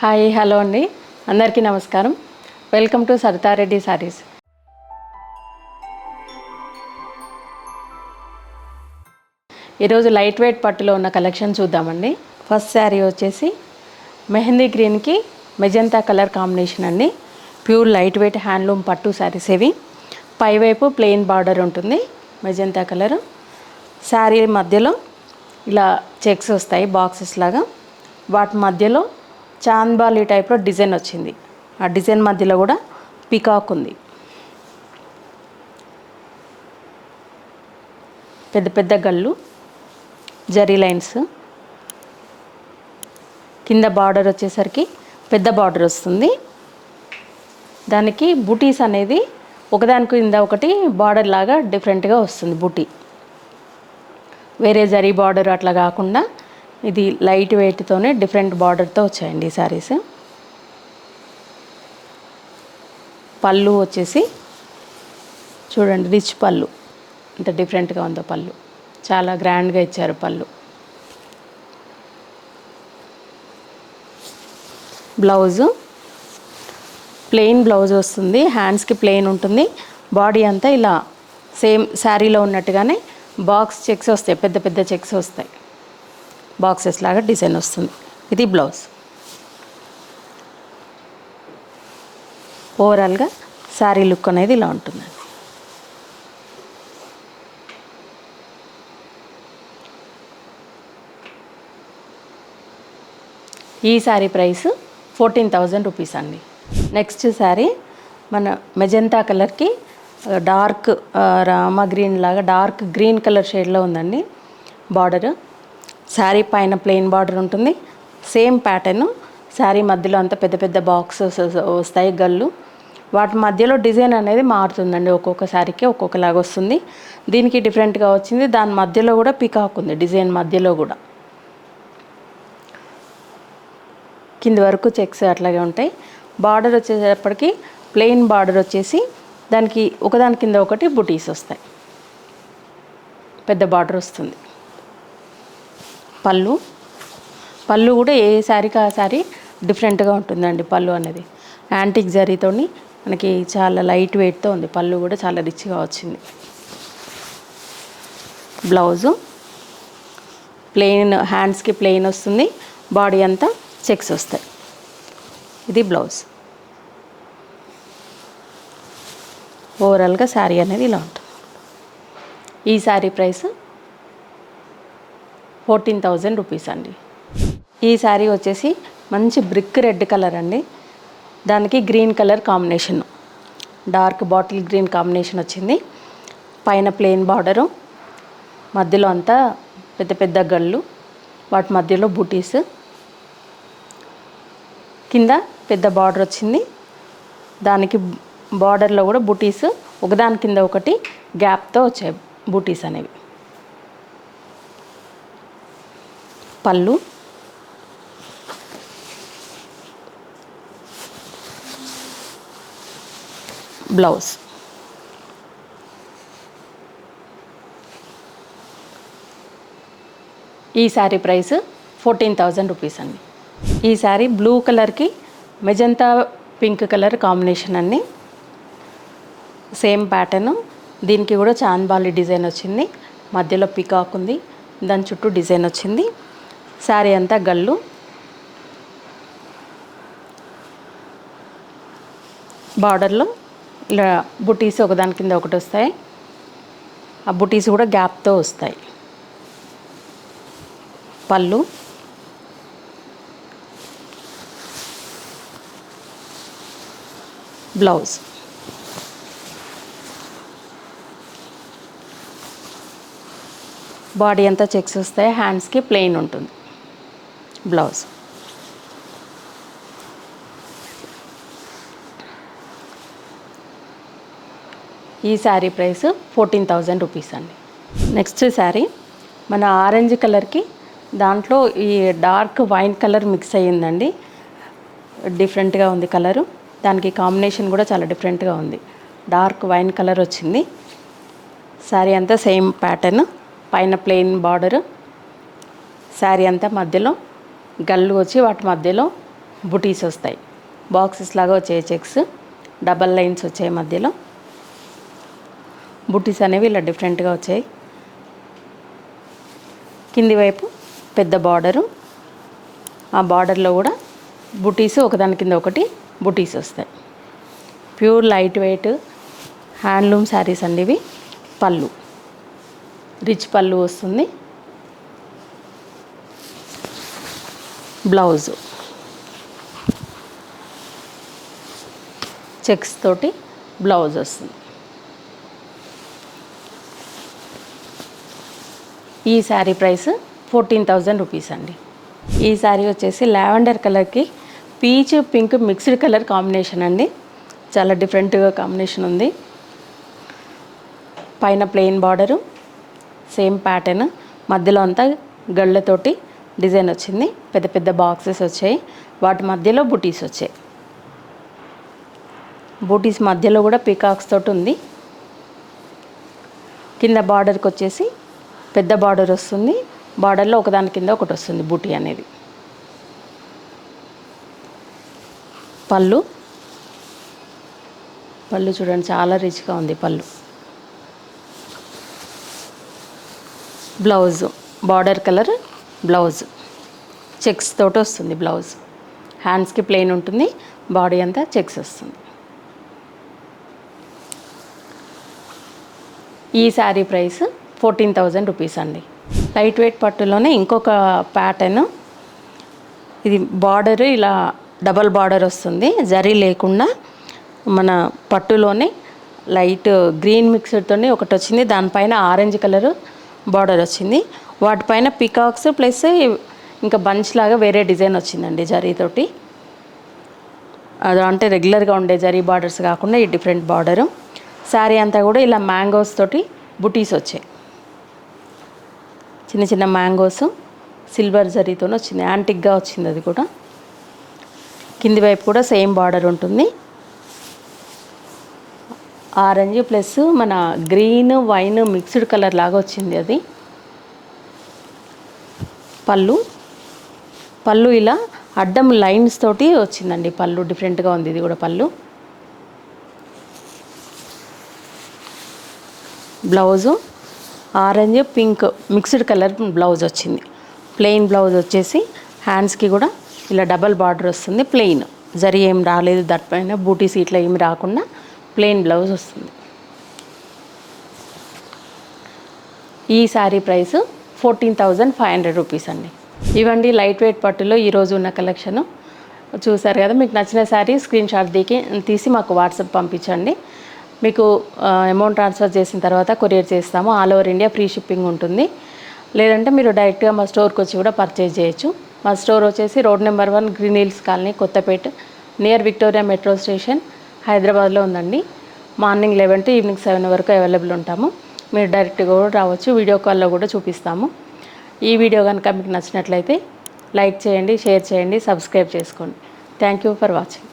Hi hello అండి, అందరికీ నమస్కారం. Welcome to Saritha Reddy saris. ఈరోజు లైట్ వెయిట్ పట్టులో ఉన్న కలెక్షన్ చూద్దామండి. ఫస్ట్ శారీ వచ్చేసి మెహందీ గ్రీన్కి మెజంతా కలర్ కాంబినేషన్ అండి. ప్యూర్ లైట్ వెయిట్ హ్యాండ్లూమ్ పట్టు శారీస్ ఇవి. పైవైపు ప్లెయిన్ బార్డర్ ఉంటుంది, మెజంతా కలర్. శారీ మధ్యలో ఇలా చెక్స్ వస్తాయి బాక్సెస్ లాగా. వాటి మధ్యలో చాంద్బాలి టైప్లో డిజైన్ వచ్చింది. ఆ డిజైన్ మధ్యలో కూడా పికాక్ ఉంది. పెద్ద పెద్ద గళ్ళు, జరీ లైన్స్. కింద బార్డర్ వచ్చేసరికి పెద్ద బార్డర్ వస్తుంది. దానికి బూటీస్ అనేది ఒకదాని కింద ఒకటి బార్డర్ లాగా డిఫరెంట్గా వస్తుంది. బూటీ వేరే జరీ బార్డర్ అట్లా కాకుండా ఇది లైట్ వెయిట్తోనే డిఫరెంట్ బార్డర్తో వచ్చాయండి ఈ శారీస్. పళ్ళు వచ్చేసి చూడండి, రిచ్ పళ్ళు, ఇంత డిఫరెంట్గా ఉందో పళ్ళు. చాలా గ్రాండ్గా ఇచ్చారు పళ్ళు. బ్లౌజు ప్లెయిన్ బ్లౌజ్ వస్తుంది, హ్యాండ్స్కి ప్లెయిన్ ఉంటుంది. బాడీ అంతా ఇలా సేమ్ శారీలో ఉన్నట్టుగానే బాక్స్ చెక్స్ వస్తాయి, పెద్ద పెద్ద చెక్స్ వస్తాయి, బాక్సెస్ లాగా డిజైన్ వస్తుంది. ఇది బ్లౌజ్. ఓవరాల్గా శారీ లుక్ అనేది ఇలా ఉంటుందండి. ఈ శారీ ప్రైస్ 14,000 రూపీస్ అండి. నెక్స్ట్ శారీ మన మెజంతా కలర్కి డార్క్ రామా గ్రీన్ లాగా డార్క్ గ్రీన్ కలర్ షేడ్లో ఉందండి బార్డర్. శారీ పైన ప్లెయిన్ బార్డర్ ఉంటుంది, సేమ్ ప్యాటర్న్. శారీ మధ్యలో అంతా పెద్ద పెద్ద బాక్సెస్ వస్తాయి, గళ్ళు. వాటి మధ్యలో డిజైన్ అనేది మారుతుందండి, ఒక్కొక్క శారీకి ఒక్కొక్కలాగా వస్తుంది. దీనికి డిఫరెంట్గా వచ్చింది. దాని మధ్యలో కూడా పికాక్ ఉంది, డిజైన్ మధ్యలో కూడా. కింది వరకు చెక్స్ అట్లాగే ఉంటాయి. బార్డర్ వచ్చేటప్పటికి ప్లెయిన్ బార్డర్ వచ్చేసి దానికి ఒకదాని కింద ఒకటి బుటీస్ వస్తాయి, పెద్ద బార్డర్ వస్తుంది. పళ్ళు కూడా ఏ శారీకి ఆ శారీ డిఫరెంట్గా ఉంటుందండి. పళ్ళు అనేది యాంటిక్ జరీతో మనకి చాలా లైట్ వెయిట్తో ఉంది. పళ్ళు కూడా చాలా రిచ్గా వచ్చింది. బ్లౌజు ప్లెయిన్, హ్యాండ్స్కి ప్లెయిన్ వస్తుంది, బాడీ అంతా చెక్స్ వస్తాయి. ఇది బ్లౌజ్. ఓవరాల్గా శారీ అనేది ఇలా ఉంటుంది. ఈ శారీ ప్రైస్ 14,000 రూపీస్ అండి. ఈ శారీ వచ్చేసి మంచి బ్రిక్ రెడ్ కలర్ అండి. దానికి green colour combination, dark bottle green combination వచ్చింది. పైన ప్లెయిన్ బార్డరు, మధ్యలో అంతా పెద్ద పెద్ద గళ్ళు, వాటి మధ్యలో బూటీస్. కింద పెద్ద బార్డర్ వచ్చింది, దానికి బార్డర్లో కూడా బూటీస్ ఒకదాని కింద ఒకటి గ్యాప్తో వచ్చాయి బూటీస్ అనేవి. పళ్ళు బ్లౌజ్. ఈ శారీ ప్రైస్ 14,000 రూపీస్ అండి. ఈ శారీ బ్లూ కలర్కి మెజంతా పింక్ కలర్ కాంబినేషన్ అండి. Same pattern. దీనికి కూడా చాంద్బాలి డిజైన్ వచ్చింది, మధ్యలో పికాక్ ఉంది, దాని చుట్టూ డిజైన్ వచ్చింది. శారీ అంతా గళ్ళు. బార్డర్లో ఇలా బుటీస్ ఒకదాని కింద ఒకటి వస్తాయి, ఆ బుటీస్ కూడా గ్యాప్తో వస్తాయి. పళ్ళు బ్లౌజ్. బాడీ అంతా చెక్స్ వస్తాయి, హ్యాండ్స్కి ప్లెయిన్ ఉంటుంది. బ్లౌజ్. ఈ శారీ ప్రైస్ 14,000 రూపీస్ అండి. నెక్స్ట్ శారీ మన ఆరెంజ్ కలర్కి దాంట్లో ఈ డార్క్ వైన్ కలర్ మిక్స్ అయ్యిందండి. డిఫరెంట్గా ఉంది కలరు. దానికి కాంబినేషన్ కూడా చాలా డిఫరెంట్గా ఉంది, డార్క్ వైన్ కలర్ వచ్చింది. శారీ అంతా సేమ్ ప్యాటర్న్, పైన ప్లెయిన్ బార్డరు. శారీ అంతా మధ్యలో గళ్ళు వచ్చి వాటి మధ్యలో బుటీస్ వస్తాయి, బాక్సెస్ లాగా వచ్చాయి చెక్స్, డబల్ లైన్స్ వచ్చాయి మధ్యలో. బుటీస్ అనేవి ఇలా డిఫరెంట్గా వచ్చాయి. కింది వైపు పెద్ద బార్డరు, ఆ బార్డర్లో కూడా బుటీస్ ఒకదాని కింద ఒకటి బుటీస్ వస్తాయి. Pure light weight handloom saris అండి ఇవి. పళ్ళు రిచ్ పళ్ళు వస్తుంది. బ్లౌజు చెక్స్ తోటి బ్లౌజ్ వస్తుంది. ఈ శారీ ప్రైస్ 14,000 రూపీస్ అండి. ఈ శారీ వచ్చేసి లావెండర్ కలర్కి peach pink mixed colour combination అండి. చాలా డిఫరెంట్గా కాంబినేషన్ ఉంది. పైన ప్లెయిన్ బార్డరు, సేమ్ ప్యాటర్న్, మధ్యలో అంతా గళ్ళతోటి డిజైన్ వచ్చింది. పెద్ద పెద్ద బాక్సెస్ వచ్చాయి, వాటి మధ్యలో బుటీస్ వచ్చాయి. బూటీస్ మధ్యలో కూడా పీకాక్స్ తోటి ఉంది. కింద బార్డర్కి వచ్చేసి పెద్ద బార్డర్ వస్తుంది, బార్డర్లో ఒకదాని కింద ఒకటి వస్తుంది బూటీ అనేది. పళ్ళు చూడండి చాలా రిచ్గా ఉంది పళ్ళు. Blouse border colour blouse checks తోటి వస్తుంది. బ్లౌజ్ హ్యాండ్స్కి ప్లెయిన్ ఉంటుంది, బాడీ అంతా చెక్స్ వస్తుంది. ఈ శారీ ప్రైస్ 14,000 రూపీస్ అండి. లైట్ వెయిట్ పట్టులోనే ఇంకొక ప్యాటర్న్. ఇది బార్డర్ ఇలా డబల్ బార్డర్ వస్తుంది, జరీ లేకుండా మన పట్టులోనే లైట్ గ్రీన్ మిక్స్డ్తోనే ఒకటి వచ్చింది. దానిపైన ఆరెంజ్ కలర్ బార్డర్ వచ్చింది. వాటిపైన పికాక్స్ ప్లస్ ఇంకా బంచ్ లాగా వేరే డిజైన్ వచ్చిందండి జరీతోటి. అది అంటే రెగ్యులర్గా ఉండే జరీ బార్డర్స్ కాకుండా ఈ డిఫరెంట్ బార్డరు. శారీ అంతా కూడా ఇలా మ్యాంగోస్ తోటి బుటీస్ వచ్చాయి. చిన్న చిన్న మ్యాంగోస్ సిల్వర్ జరీతో వచ్చింది, యాంటిక్గా వచ్చింది అది కూడా. కింది వైపు కూడా సేమ్ బార్డర్ ఉంటుంది. ఆరెంజ్ ప్లస్ మన గ్రీన్ వైన్ మిక్స్డ్ కలర్ లాగా వచ్చింది అది. పళ్ళు ఇలా అడ్డం లైన్స్ తోటి వచ్చిందండి. పళ్ళు డిఫరెంట్గా ఉంది, ఇది కూడా పళ్ళు. Blouse orange pink mixed colour blouse వచ్చింది. ప్లెయిన్ బ్లౌజ్ వచ్చేసి హ్యాండ్స్కి కూడా ఇలా డబల్ బార్డర్ వస్తుంది. ప్లెయిన్ జరీ ఏం రాలేదు, దానిపైన బూటీస్ ఇట్లా ఏమి రాకుండా ప్లెయిన్ బ్లౌజ్ వస్తుంది. ఈ శారీ ప్రైస్ 14,500 రూపీస్ అండి. ఇవండి లైట్ వెయిట్ పట్టులో ఈరోజు ఉన్న కలెక్షను. చూసారు కదా, మీకు నచ్చిన శారీ స్క్రీన్ షాట్ తీసి మాకు వాట్సాప్ పంపించండి. మీకు అమౌంట్ ట్రాన్స్ఫర్ చేసిన తర్వాత కొరియర్ చేస్తాము. All over India free shipping ఉంటుంది. లేదంటే మీరు డైరెక్ట్గా మా స్టోర్కి వచ్చి కూడా పర్చేజ్ చేయొచ్చు. మా స్టోర్ వచ్చేసి road number 1 green hills colony, Kothapet, near Victoria metro station, హైదరాబాద్లో ఉందండి. మార్నింగ్ 11 to ఈవినింగ్ 7 వరకు అవైలబుల్ ఉంటాము. మీరు డైరెక్ట్గా కూడా రావచ్చు, వీడియో కాల్లో కూడా చూపిస్తాము. ఈ వీడియో కనుక మీకు నచ్చినట్లయితే లైక్ చేయండి, షేర్ చేయండి, సబ్స్క్రైబ్ చేసుకోండి. Thank you for watching.